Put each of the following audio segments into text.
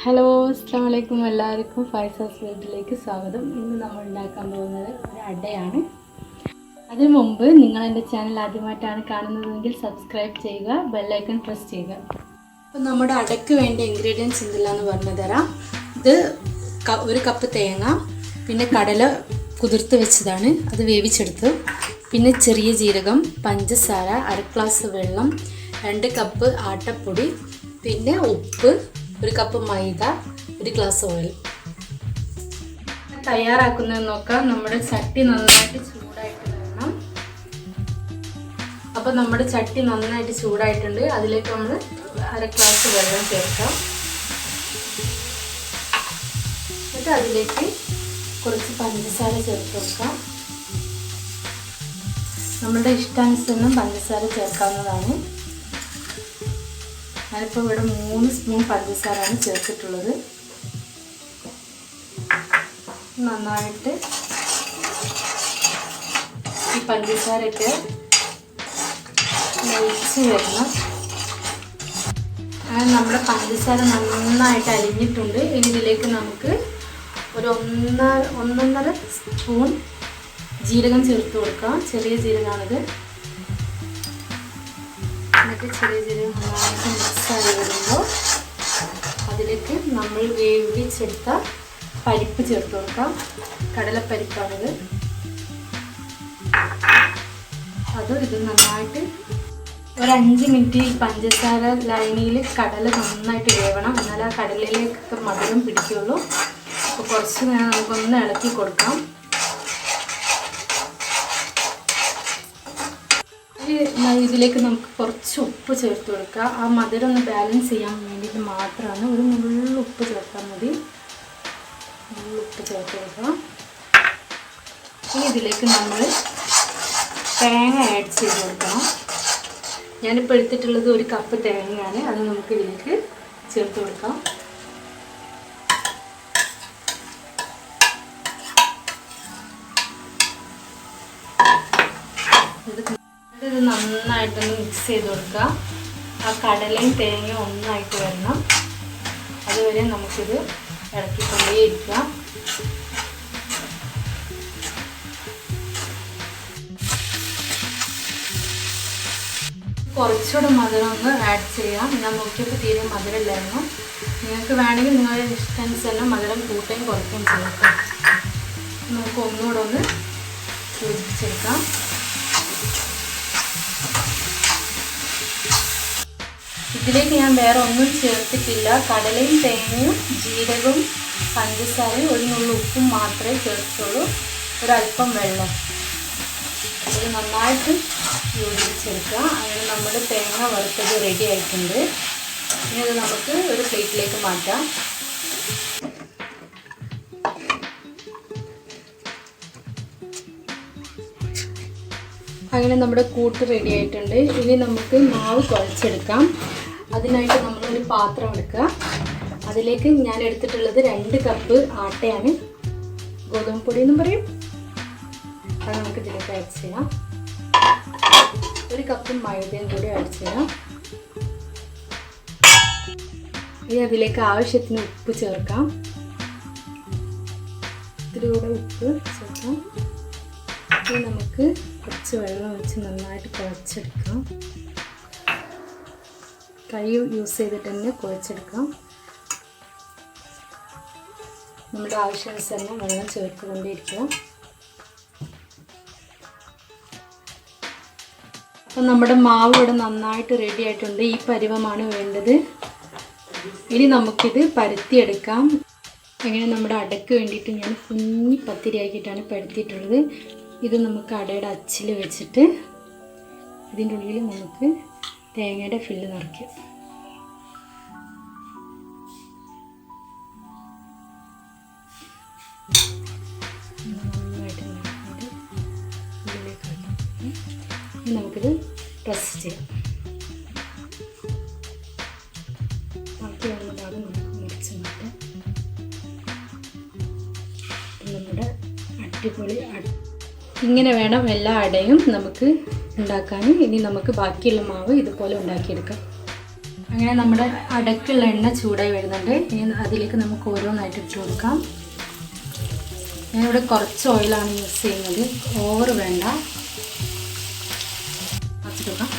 Hello അസ്സലാമു അലൈക്കും എല്ലാവർക്കും ഫൈസാസ് വീട്ടിലേക്ക് സ്വാഗതം. ഇന്ന് നമ്മൾ ഉണ്ടാക്കാൻ പോകുന്നത് ഒരു അടയാണ്. അതിനു മുമ്പ് നിങ്ങൾ എൻ്റെ ചാനൽ ആദ്യമായിട്ടാണ് കാണുന്നതെങ്കിൽ സബ്സ്ക്രൈബ് ചെയ്യുക, ബെല്ലൈക്കൺ പ്രസ് ചെയ്യുക. അപ്പോൾ നമ്മുടെ അടയ്ക്ക് വേണ്ട ഇൻഗ്രീഡിയൻസ് എന്തെല്ലാമെന്ന് പറഞ്ഞു തരാം. ഇത് ഒരു കപ്പ് തേങ്ങ, പിന്നെ കടല കുതിർത്ത് വെച്ചതാണ്, അത് വേവിച്ചെടുത്ത്, പിന്നെ ചെറിയ ജീരകം, പഞ്ചസാര, അര ഗ്ലാസ് വെള്ളം, 2 കപ്പ് ആട്ടപ്പൊടി, പിന്നെ ഉപ്പ്, 1 കപ്പ് മൈദ, 1 ഗ്ലാസ് ഓയിൽ. തയ്യാറാക്കുന്നത് നോക്കാം. നമ്മുടെ ചട്ടി നന്നായിട്ട് ചൂടായിട്ട് വേണം. അപ്പോൾ നമ്മുടെ ചട്ടി നന്നായിട്ട് ചൂടായിട്ടുണ്ട്. അതിലേക്ക് നമ്മൾ 1 ഗ്ലാസ് വെള്ളം ചേർക്കാം. എന്നിട്ട് അതിലേക്ക് കുറച്ച് പഞ്ചസാര ചേർത്ത് വെക്കാം. നമ്മുടെ ഇഷ്ടാനുസരണം പഞ്ചസാര ചേർക്കാവുന്നതാണ്. ഞാനിപ്പോൾ ഇവിടെ 3 സ്പൂൺ പഞ്ചസാരയാണ് ചേർത്തിട്ടുള്ളത്. നന്നായിട്ട് ഈ പഞ്ചസാരയൊക്കെ ലയിച്ച് വരണം. അങ്ങനെ നമ്മുടെ പഞ്ചസാര നന്നായിട്ട് അലിഞ്ഞിട്ടുണ്ട്. ഇനി ഇതിലേക്ക് നമുക്ക് ഒരു 1.5 സ്പൂൺ ജീരകം ചേർത്ത് കൊടുക്കാം. ചെറിയ ജീരകമാണിത്. എന്നിട്ട് ചെറിയ ജീരകം നന്നായിട്ട് മിക്സായി വരുമ്പോൾ അതിലേക്ക് നമ്മൾ വേവിച്ചെടുത്ത പരിപ്പ് ചേർത്ത് കൊടുക്കാം. കടലപ്പരിപ്പാണിത്. ഇത് നന്നായിട്ട് ഒരു 5 മിനിറ്റ് ഈ പഞ്ചസാര ലൈനിയിൽ കടല നന്നായിട്ട് വേവണം. എന്നാൽ ആ കടലയിലേക്കൊക്കെ മധുരം പിടിക്കുള്ളൂ. അപ്പോൾ കുറച്ച് നേരം നമുക്കൊന്ന് ഇളക്കി കൊടുക്കാം. ഇതിലേക്ക് നമുക്ക് കുറച്ച് ഉപ്പ് ചേർത്ത് കൊടുക്കാം. ആ മധുരം ഒന്ന് ബാലൻസ് ചെയ്യാൻ വേണ്ടിയിട്ട് മാത്രമാണ്. ഒരു നുള്ളു ഉപ്പ് ചേർത്താൽ മതി. ഉപ്പ് ചേർത്ത് കൊടുക്കാം. ഇനി ഇതിലേക്ക് നമ്മൾ തേങ്ങ ആഡ് ചെയ്ത് കൊടുക്കണം. ഞാനിപ്പോൾ എടുത്തിട്ടുള്ളത് 1 കപ്പ് തേങ്ങയാണ്. അത് നമുക്ക് ഇതിലേക്ക് ചേർത്ത് കൊടുക്കാം. ഇത് നന്നായിട്ടൊന്ന് മിക്സ് ചെയ്ത് കൊടുക്കുക. ആ കടലയും തേങ്ങയും ഒന്നായിട്ട് വരണം. അതുവരെ നമുക്കിത് ഇളക്കിക്കൊണ്ടേയിരിക്കാം. കുറച്ചുകൂടെ മധുരം ഒന്ന് ആഡ് ചെയ്യാം. ഞാൻ നോക്കിയപ്പോൾ തീരെ മധുരമില്ലായിരുന്നു. നിങ്ങൾക്ക് വേണമെങ്കിൽ നിങ്ങളുടെ ഇഷ്ടാനുസരണം മധുരം കൂട്ടുകയും കുറയ്ക്കുകയും ചെയ്യാം. നമുക്ക് ഒന്നുകൂടെ ഒന്ന് യോജിപ്പിച്ചെടുക്കാം. ഇതിലേക്ക് ഞാൻ വേറെ ഒന്നും ചേർത്തിട്ടില്ല. കടലയും തേങ്ങയും ജീരകവും പഞ്ചസാരയും 1 നുള്ളു ഉപ്പും മാത്രമേ ചേർത്തുള്ളൂ. ഒരല്പം വെള്ളം. ഇത് നന്നായിട്ട് യോജിപ്പിച്ചെടുക്കുക. അങ്ങനെ നമ്മുടെ തേങ്ങ വറുത്തത് റെഡി ആയിട്ടുണ്ട്. ഇനി അത് നമുക്ക് ഒരു പ്ലേറ്റിലേക്ക് മാറ്റാം. അങ്ങനെ നമ്മുടെ കൂട്ട് റെഡി ആയിട്ടുണ്ട്. ഇനി നമുക്ക് മാവ് കുഴച്ചെടുക്കാം. അതിനായിട്ട് നമ്മളൊരു പാത്രം എടുക്കുക. അതിലേക്ക് ഞാൻ എടുത്തിട്ടുള്ളത് 2 കപ്പ് ആട്ടയാണ്. ഗോതമ്പ് പൊടി എന്നും പറയും. അത് നമുക്ക് ഇതിലേക്ക് ആഡ് ചെയ്യാം. 1 കപ്പ് മൈദയും കൂടി ആഡ് ചെയ്യാം. ഇനി അതിലേക്ക് ആവശ്യത്തിന് ഉപ്പ് ചേർക്കാം. ഇത്തിരി കൂടെ ഉപ്പ് ചേർക്കാം. ഇനി നമുക്ക് കുറച്ച് വെള്ളം വെച്ച് നന്നായിട്ട് കുഴച്ചെടുക്കാം. കൈ യൂസ് ചെയ്തിട്ട് തന്നെ കുഴച്ചെടുക്കാം. നമ്മുടെ ആവശ്യാനുസരണം വെള്ളം ചേർത്തുകൊണ്ടിരിക്കുക. അപ്പം നമ്മുടെ മാവ് ഇവിടെ നന്നായിട്ട് റെഡി ആയിട്ടുണ്ട്. ഈ പരുവമാണ് വേണ്ടത്. ഇനി നമുക്കിത് പരത്തിയെടുക്കാം. അങ്ങനെ നമ്മുടെ അടയ്ക്ക് വേണ്ടിയിട്ട് ഞാൻ കുഞ്ഞി പത്തിരിയാക്കിയിട്ടാണ് പരത്തിയിട്ടുള്ളത്. ഇത് നമുക്ക് അടയുടെ അച്ചിൽ വെച്ചിട്ട് ഇതിൻ്റെ ഉള്ളിൽ നമുക്ക് തേങ്ങയുടെ ഫില്ല് നിറയ്ക്കാം. നന്നായിട്ട് ഉള്ളിലേക്ക് ഇനി നമുക്കിത് പ്രസ് ചെയ്യാം. ബാക്കി വരുന്ന ഭാഗം നമുക്ക് മുറിച്ച് മാറ്റാം. നമ്മുടെ അടിപൊളി ഇങ്ങനെ വേണം എല്ലാ അടയും നമുക്ക് ഉണ്ടാക്കാൻ. ഇനി നമുക്ക് ബാക്കിയുള്ള മാവ് ഇതുപോലെ ഉണ്ടാക്കിയെടുക്കാം. അങ്ങനെ നമ്മുടെ അടക്കുള്ള എണ്ണ ചൂടായി വരുന്നുണ്ട്. ഇനി അതിലേക്ക് നമുക്ക് ഓരോന്നായിട്ട് ഇട്ട് കൊടുക്കാം. ഞാനിവിടെ കുറച്ച് ഓയിലാണ് യൂസ് ചെയ്യുന്നത്, ഓവർ വേണ്ട. വച്ചിട്ടുക്കാം.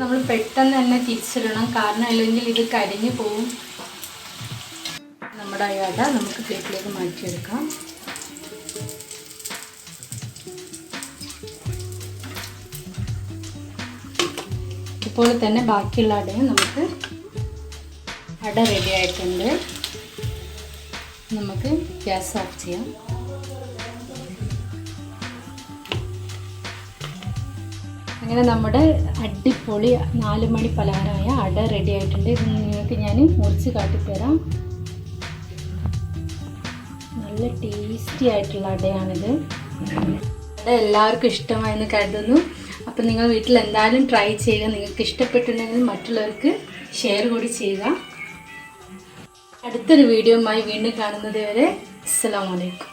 നമ്മൾ പെട്ടെന്ന് തന്നെ തിരിച്ചിടണം, കാരണം അല്ലെങ്കിൽ ഇത് കരിഞ്ഞു പോവും. നമ്മുടെ അട നമുക്ക് പ്ലേറ്റിലേക്ക് മാറ്റിയെടുക്കാം. ഇതുപോലെ തന്നെ ബാക്കിയുള്ള അടയും നമുക്ക് അട റെഡി ആയിട്ടുണ്ട്. നമുക്ക് ഗ്യാസ് ഓഫ് ചെയ്യാം. അങ്ങനെ നമ്മുടെ അടിപൊളി 4 മണി പലഹാരമായ അട റെഡി ആയിട്ടുണ്ട്. ഇത് നിങ്ങൾക്ക് ഞാൻ മുറിച്ച് കാട്ടിത്തരാം. നല്ല ടേസ്റ്റി ആയിട്ടുള്ള അടയാണിത്. അട എല്ലാവർക്കും ഇഷ്ടമായെന്ന് കരുതുന്നു. അപ്പം നിങ്ങൾ വീട്ടിൽ എന്തായാലും ട്രൈ ചെയ്യുക. നിങ്ങൾക്ക് ഇഷ്ടപ്പെട്ടിട്ടുണ്ടെങ്കിൽ മറ്റുള്ളവർക്ക് ഷെയർ കൂടി ചെയ്യുക. അടുത്തൊരു വീഡിയോയുമായി വീണ്ടും കാണുന്നത് വരെ അസ്സലാമു അലൈക്കും.